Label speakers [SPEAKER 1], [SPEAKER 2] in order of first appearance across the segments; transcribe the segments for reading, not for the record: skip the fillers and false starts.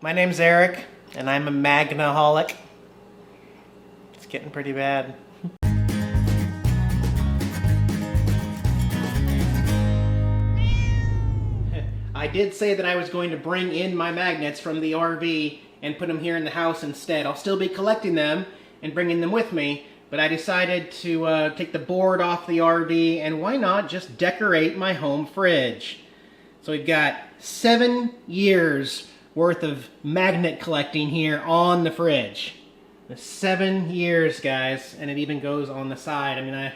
[SPEAKER 1] My name's Eric, and I'm a magnaholic. It's getting pretty bad. I did say that I was going to bring in my magnets from the RV and put them here in the house instead. I'll still be collecting them and bringing them with me, but I decided to take the board off the RV and why not just decorate my home fridge. So we've got 7 years worth of magnet collecting here on the fridge. 7 years, guys, and it even goes on the side. I mean, I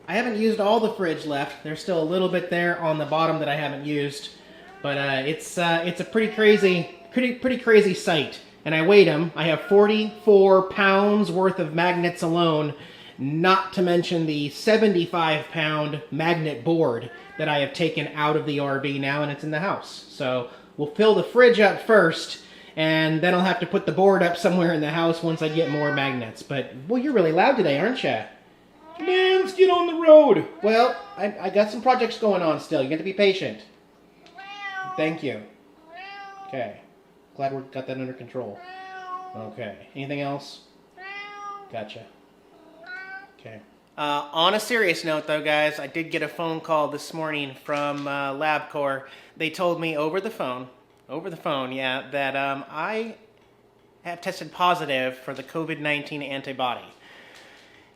[SPEAKER 1] haven't used all the fridge left. There's still a little bit there on the bottom that I haven't used, but it's a pretty crazy sight. And I weighed them. I have 44 pounds worth of magnets alone, not to mention the 75-pound magnet board that I have taken out of the RV now, and it's in the house. So we'll fill the fridge up first, and then I'll have to put the board up somewhere in the house once I get more magnets. But, well, you're really loud today, aren't you? Man, let's get on the road. Well, I got some projects going on still. You have to be patient. Thank you. Okay. Glad we got that under control. Okay. Anything else? Gotcha. Okay. On a serious note, though, guys, I did get a phone call this morning from LabCorp. They told me over the phone, yeah, that I have tested positive for the COVID-19 antibody.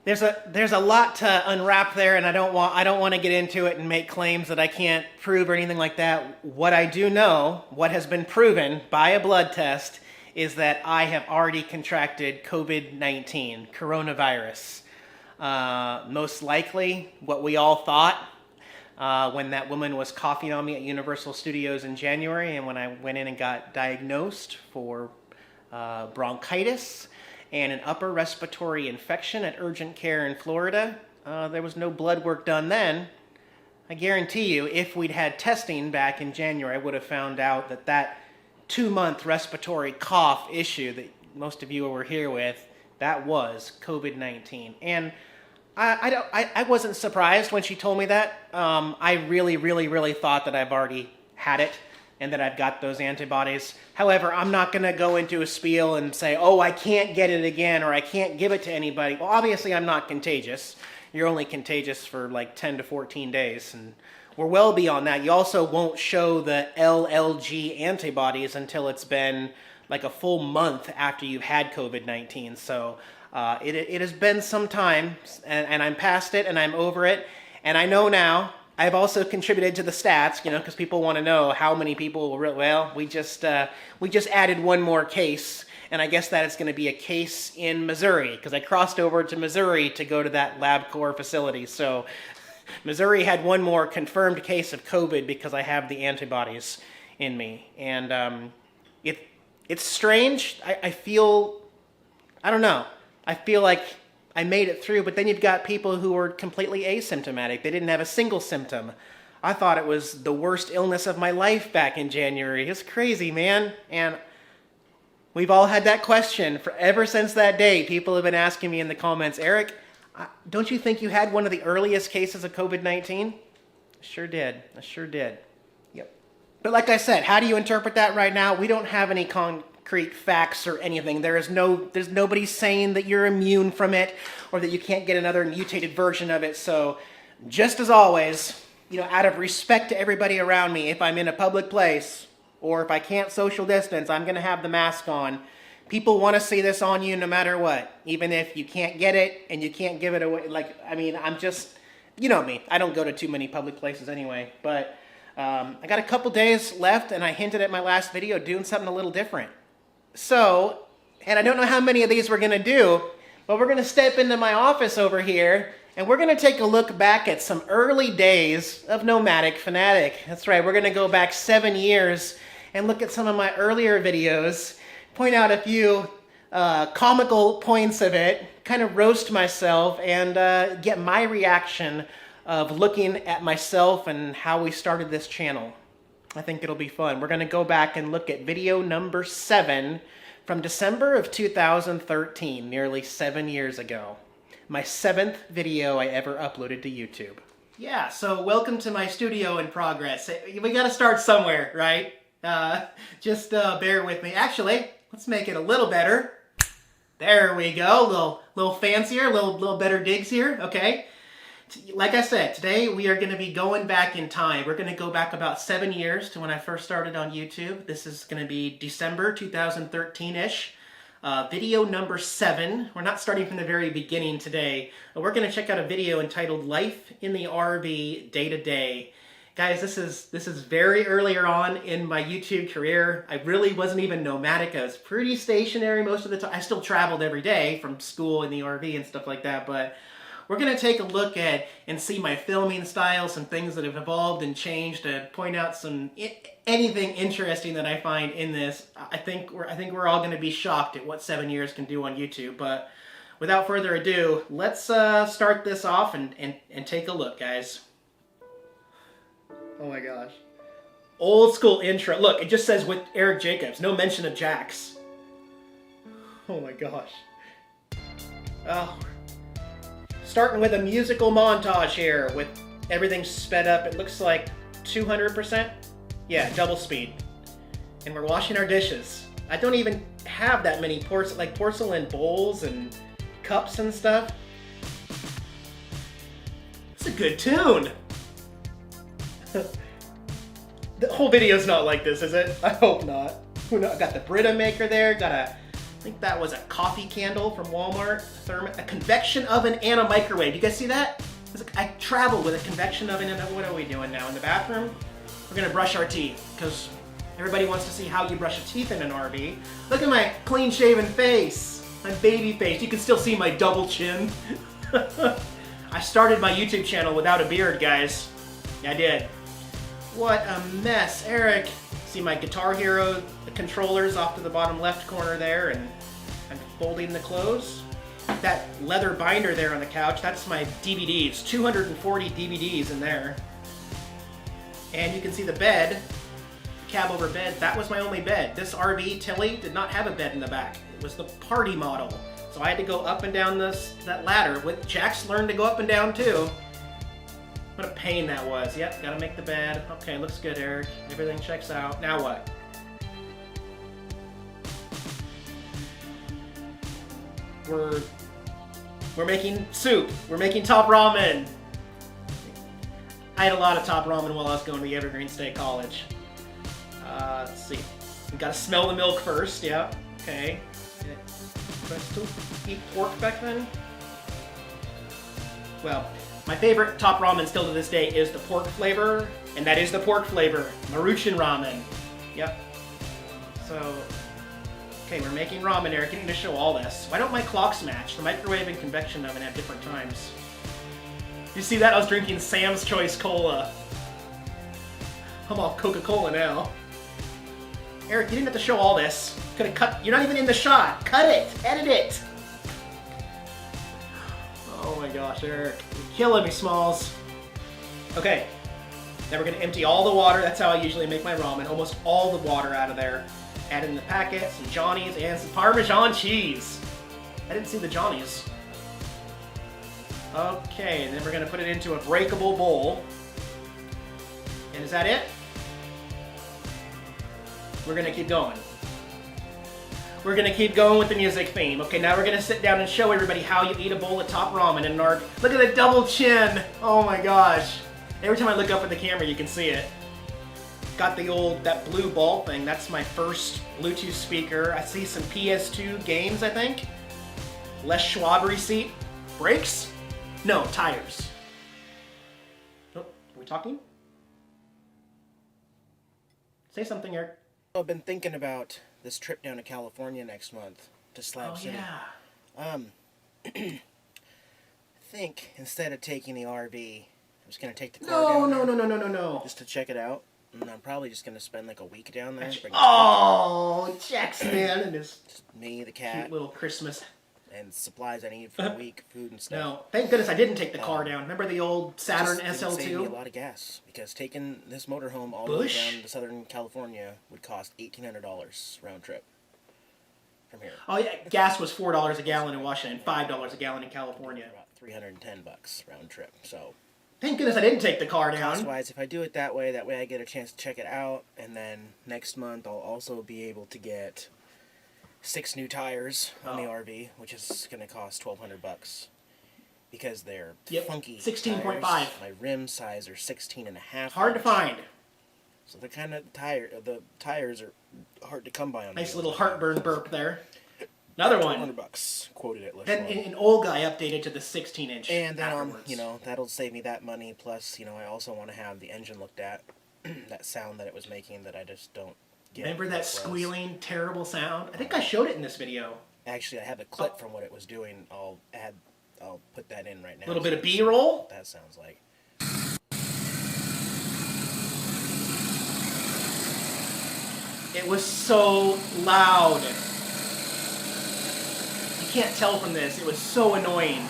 [SPEAKER 1] There's a lot to unwrap there, and I don't want to get into it and make claims that I can't prove or anything like that. What I do know, what has been proven by a blood test, is that I have already contracted COVID-19, coronavirus. Most likely, what we all thought when that woman was coughing on me at Universal Studios in January, and when I went in and got diagnosed for bronchitis and an upper respiratory infection at urgent care in Florida. There was no blood work done then. I guarantee you, if we'd had testing back in January, I would have found out that that 2-month respiratory cough issue that most of you were here with, that was COVID-19. And I wasn't surprised when she told me that. I really thought that I've already had it and that I've got those antibodies. However, I'm not going to go into a spiel and say, oh, I can't get it again or I can't give it to anybody. Well, obviously I'm not contagious. You're only contagious for like 10 to 14 days, and we're well beyond that. You also won't show the LLG antibodies until it's been like a full month after you've had COVID-19. So it has been some time, and I'm past it and I'm over it. And I know now, I've also contributed to the stats, you know, because people want to know how many people were, well, we just added one more case, and I guess that it's going to be a case in Missouri, because I crossed over to Missouri to go to that LabCorp facility. So Missouri had one more confirmed case of COVID because I have the antibodies in me. And it's strange. I feel, I don't know, I feel like I made it through, but then you've got people who are completely asymptomatic. They didn't have a single symptom. I thought it was the worst illness of my life back in January. It's crazy, man. And we've all had that question. Ever since that day, people have been asking me in the comments, Eric, don't you think you had one of the earliest cases of COVID-19? I sure did. Yep. But like I said, how do you interpret that right now? We don't have any concrete facts or anything. There's nobody saying that you're immune from it or that you can't get another mutated version of it. So just as always, you know, out of respect to everybody around me, if I'm in a public place or if I can't social distance, I'm going to have the mask on. People want to see this on you no matter what, even if you can't get it and you can't give it away. Like, I mean, I'm just, you know me, I don't go to too many public places anyway, but I got a couple days left, and I hinted at my last video doing something a little different. So, and I don't know how many of these we're going to do, but we're going to step into my office over here, and we're going to take a look back at some early days of Nomadic Fanatic. That's right, we're going to go back 7 years and look at some of my earlier videos, point out a few comical points of it, kind of roast myself, and get my reaction of looking at myself and how we started this channel. I think it'll be fun. We're going to go back and look at video number 7 from December of 2013, nearly 7 years ago. My 7th video I ever uploaded to YouTube. Yeah, so welcome to my studio in progress. We got to start somewhere, right? Just bear with me. Actually, let's make it a little better. There we go. Little fancier, little better digs here. Okay. Like I said, today we are going to be going back in time. We're going to go back about 7 years to when I first started on YouTube. This is going to be December 2013-ish. Video number 7. We're not starting from the very beginning today. We're going to check out a video entitled Life in the RV Day to Day. Guys, this is very earlier on in my YouTube career. I really wasn't even nomadic. I was pretty stationary most of the time. I still traveled every day from school in the RV and stuff like that, but we're going to take a look at and see my filming style, some things that have evolved and changed, to point out anything interesting that I find in this. I think we're all going to be shocked at what 7 years can do on YouTube. But without further ado, let's start this off and take a look, guys. Oh my gosh. Old school intro. Look, it just says with Eric Jacobs. No mention of Jax. Oh my gosh. Oh. Starting with a musical montage here with everything sped up. It looks like 200%. Yeah, double speed. And we're washing our dishes. I don't even have that many porcelain bowls and cups and stuff. It's a good tune. The whole video's not like this, is it? I hope not. Got the Brita maker there. Got a, I think that was a coffee candle from Walmart. A convection oven and a microwave. You guys see that? I travel with a convection oven and what are we doing now? In the bathroom? We're gonna brush our teeth because everybody wants to see how you brush your teeth in an RV. Look at my clean shaven face. My baby face. You can still see my double chin. I started my YouTube channel without a beard, guys. I did. What a mess, Eric. See my Guitar Hero controllers off to the bottom left corner there, and I'm folding the clothes. That leather binder there on the couch, that's my DVDs. 240 DVDs in there. And you can see the bed, the cab over bed. That was my only bed. This RV, Tilly, did not have a bed in the back. It was the party model. So I had to go up and down that ladder. With Jax learned to go up and down too. What a pain that was. Yep, gotta make the bed. Okay, looks good, Eric. Everything checks out. Now what? We're making soup. We're making top ramen. I had a lot of top ramen while I was going to the Evergreen State College. Let's see. We gotta smell the milk first. Yeah. Okay. Did I still eat pork back then? Well, my favorite top ramen still to this day is the pork flavor, and that is the pork flavor, Maruchan ramen. Yep. So, okay, we're making ramen, Eric. I need to show all this. Why don't my clocks match? The microwave and convection oven have different times. You see that? I was drinking Sam's Choice Cola. I'm off Coca-Cola now. Eric, you didn't have to show all this. Could have cut. You're not even in the shot. Cut it. Edit it. Oh my gosh, Eric. You're killing me, Smalls. Okay. Now we're going to empty all the water. That's how I usually make my ramen. Almost all the water out of there. Add in the packet, some Johnnies, and some Parmesan cheese. I didn't see the Johnnies. Okay, and then we're going to put it into a breakable bowl. And is that it? We're going to keep going. We're going to keep going with the music theme. Okay, now we're going to sit down and show everybody how you eat a bowl of top ramen in an RV. Look at the double chin! Oh my gosh. Every time I look up at the camera, you can see it. Got that blue ball thing. That's my first Bluetooth speaker. I see some PS2 games, I think. Les Schwab receipt. Brakes? No, tires. Oh, are we talking? Say something, Eric. I've been thinking about this trip down to California next month to Slab City. Yeah. I think instead of taking the RV, I'm just gonna take the car down there. No. Just to check it out. And I'm probably just gonna spend like a week down there. Oh, Jackson, man, and just me, the cat, cute little Christmas, and supplies I need for a week, food and stuff. No, thank goodness I didn't take the car down. Remember the old Saturn SL2? Saved me a lot of gas because taking this motorhome all the way down to Southern California would cost $1,800 round trip from here. Oh yeah, gas was $4 a gallon in Washington, $5 a gallon in California. About $310 round trip. So Thank goodness I didn't take the car down.
[SPEAKER 2] Cost-wise, if I do it that way I get a chance to check it out, and then next month I'll also be able to get 6 new tires on the RV, which is going to cost $1,200 because they're funky
[SPEAKER 1] 16.5.
[SPEAKER 2] My rim size are 16.5.
[SPEAKER 1] Hard to find.
[SPEAKER 2] So they're kind of the tires are hard to come by on.
[SPEAKER 1] Nice little heartburn burp there. Another one.
[SPEAKER 2] $100 quoted at list.
[SPEAKER 1] Then an old guy updated to the 16-inch.
[SPEAKER 2] And then you know, that'll save me that money. Plus, you know, I also want to have the engine looked at. That sound that it was making that I just don't get.
[SPEAKER 1] Remember that squealing, terrible sound? I think I showed it in this video.
[SPEAKER 2] Actually, I have a clip from what it was doing. I'll put that in right now.
[SPEAKER 1] A little bit of B-roll.
[SPEAKER 2] What that sounds like.
[SPEAKER 1] It was so loud. You can't tell from this. It was so annoying.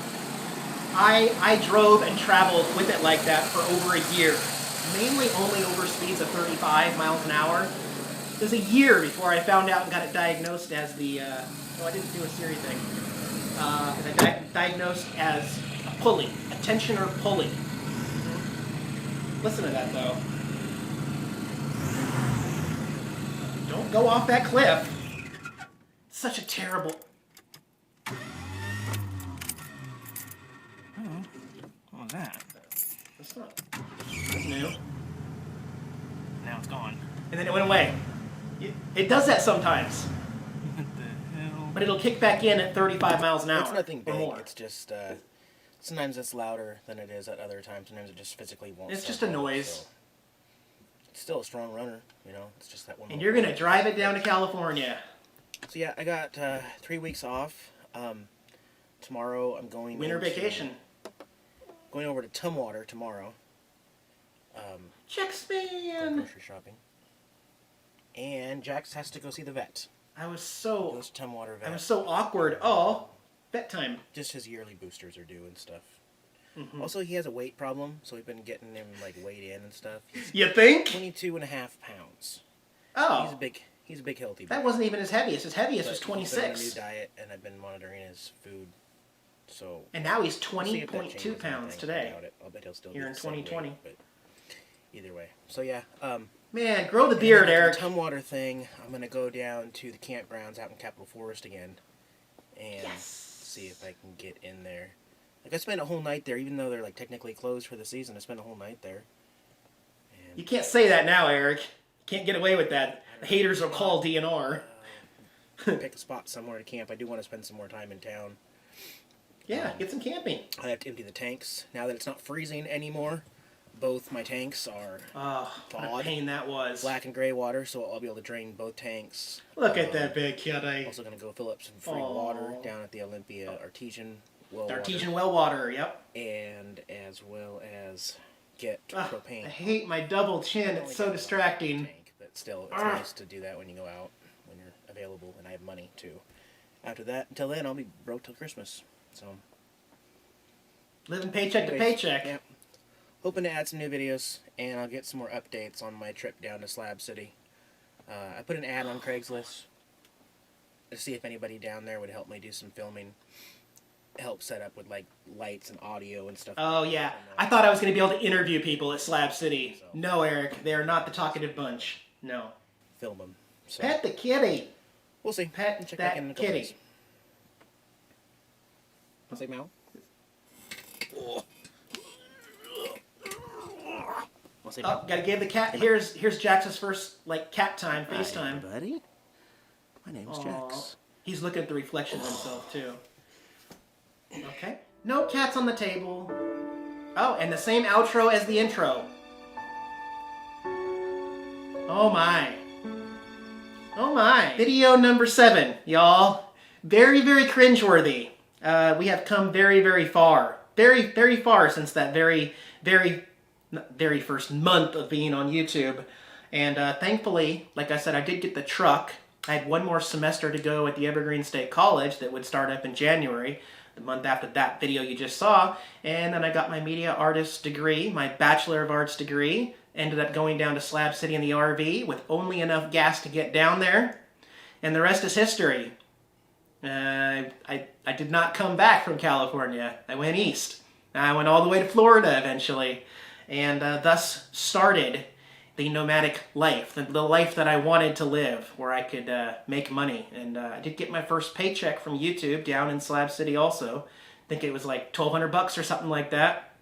[SPEAKER 1] I drove and traveled with it like that for over a year. Mainly only over speeds of 35 miles an hour. It was a year before I found out and got it diagnosed as the... I didn't do a Siri thing. Diagnosed as a pulley. A tensioner pulley. Listen to that, though. Don't go off that cliff. It's such a terrible... What was that? That's new. Now it's gone. And then it went away. It does that sometimes. What the hell? But it'll kick back in at 35 miles an hour.
[SPEAKER 2] It's nothing big.
[SPEAKER 1] More.
[SPEAKER 2] It's just sometimes it's louder than it is at other times. Sometimes it just physically won't.
[SPEAKER 1] It's just a noise.
[SPEAKER 2] So it's still a strong runner, you know. It's just that one.
[SPEAKER 1] And you're gonna drive it down to California.
[SPEAKER 2] So yeah, I got 3 weeks off. Tomorrow I'm going.
[SPEAKER 1] Winter vacation.
[SPEAKER 2] Going over to Tumwater tomorrow.
[SPEAKER 1] Jackspan.
[SPEAKER 2] Grocery shopping. And Jax has to go see the vet.
[SPEAKER 1] I was so.
[SPEAKER 2] Goes to Tumwater vet.
[SPEAKER 1] I was so awkward. Oh, vet time.
[SPEAKER 2] Just his yearly boosters are due and stuff.
[SPEAKER 1] Mm-hmm.
[SPEAKER 2] Also, he has a weight problem, so we've been getting him like weighed in and stuff.
[SPEAKER 1] You think?
[SPEAKER 2] 22.5 pounds.
[SPEAKER 1] Oh.
[SPEAKER 2] He's a big healthy boy.
[SPEAKER 1] That wasn't even his heaviest. His heaviest was 26.
[SPEAKER 2] He's been on a new diet, and I've been monitoring his food. So.
[SPEAKER 1] And now he's 20.2 pounds today.
[SPEAKER 2] I'll bet he'll still
[SPEAKER 1] here in 2020.
[SPEAKER 2] Weight, but either way. So yeah.
[SPEAKER 1] Man, grow the beard, Eric.
[SPEAKER 2] The Tumwater thing. I'm gonna go down to the campgrounds out in Capitol Forest again, and see if I can get in there. Like I spent a whole night there, even though they're like technically closed for the season. I spent a whole night there. And
[SPEAKER 1] you can't say that now, Eric. You can't get away with that. The haters will call DNR.
[SPEAKER 2] Pick a spot somewhere to camp. I do want to spend some more time in town.
[SPEAKER 1] Yeah, get some camping.
[SPEAKER 2] I have to empty the tanks now that it's not freezing anymore. Both my tanks are
[SPEAKER 1] what a pain that was.
[SPEAKER 2] Black and gray water, so I'll be able to drain both tanks.
[SPEAKER 1] Look at that big kitty.
[SPEAKER 2] Also going to go fill up some free water down at the Olympia Artesian well
[SPEAKER 1] water, yep.
[SPEAKER 2] And as well as get propane.
[SPEAKER 1] I hate my double chin. It's so distracting.
[SPEAKER 2] Tank, but still, it's nice to do that when you go out, when you're available, and I have money too. After that, until then, I'll be broke till Christmas. So,
[SPEAKER 1] living paycheck to paycheck.
[SPEAKER 2] Yep. Hoping to add some new videos, and I'll get some more updates on my trip down to Slab City. I put an ad on Craigslist to see if anybody down there would help me do some filming. Help set up with like lights and audio and stuff.
[SPEAKER 1] Oh yeah, I thought I was going to be able to interview people at Slab City. So. No, Eric, they are not the talkative bunch. No.
[SPEAKER 2] Film them. So.
[SPEAKER 1] Pet the kitty.
[SPEAKER 2] We'll see.
[SPEAKER 1] Pet
[SPEAKER 2] check
[SPEAKER 1] that
[SPEAKER 2] back in a
[SPEAKER 1] kitty.
[SPEAKER 2] days. I'll say meow.
[SPEAKER 1] Oh, gotta give the cat. Here's Jax's first like cat time, FaceTime.
[SPEAKER 2] Hi, buddy. My name is Jax.
[SPEAKER 1] He's looking at the reflection of himself too. Okay. No cats on the table. Oh, and the same outro as the intro. Oh my. Oh my. Video number 7, y'all. Very, very cringeworthy. We have come very, very far. Very, very far since that very first month of being on YouTube. And thankfully, like I said, I did get the truck. I had one more semester to go at the Evergreen State College that would start up in January, the month after that video you just saw. And then I got my media artist degree, my Bachelor of Arts degree. Ended up going down to Slab City in the RV with only enough gas to get down there. And the rest is history. I did not come back from California. I went east. I went all the way to Florida eventually, and thus started the nomadic life, the life that I wanted to live, where I could make money. And I did get my first paycheck from YouTube down in Slab City also. I think it was like $1,200 or something like that.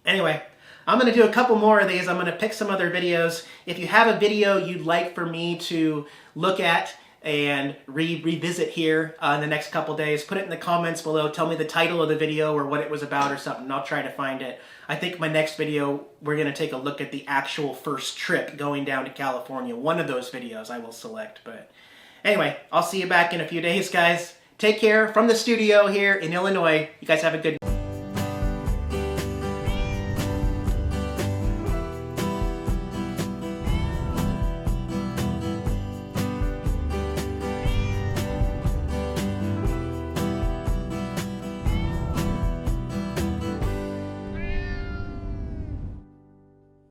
[SPEAKER 1] Anyway, I'm going to do a couple more of these. I'm going to pick some other videos. If you have a video you'd like for me to look at and revisit here in the next couple days, put it in the comments below. Tell me the title of the video or what it was about or something, and I'll try to find it. I think my next video, we're going to take a look at the actual first trip going down to California. One of those videos I will select. But anyway, I'll see you back in a few days, guys. Take care from the studio here in Illinois. You guys have a good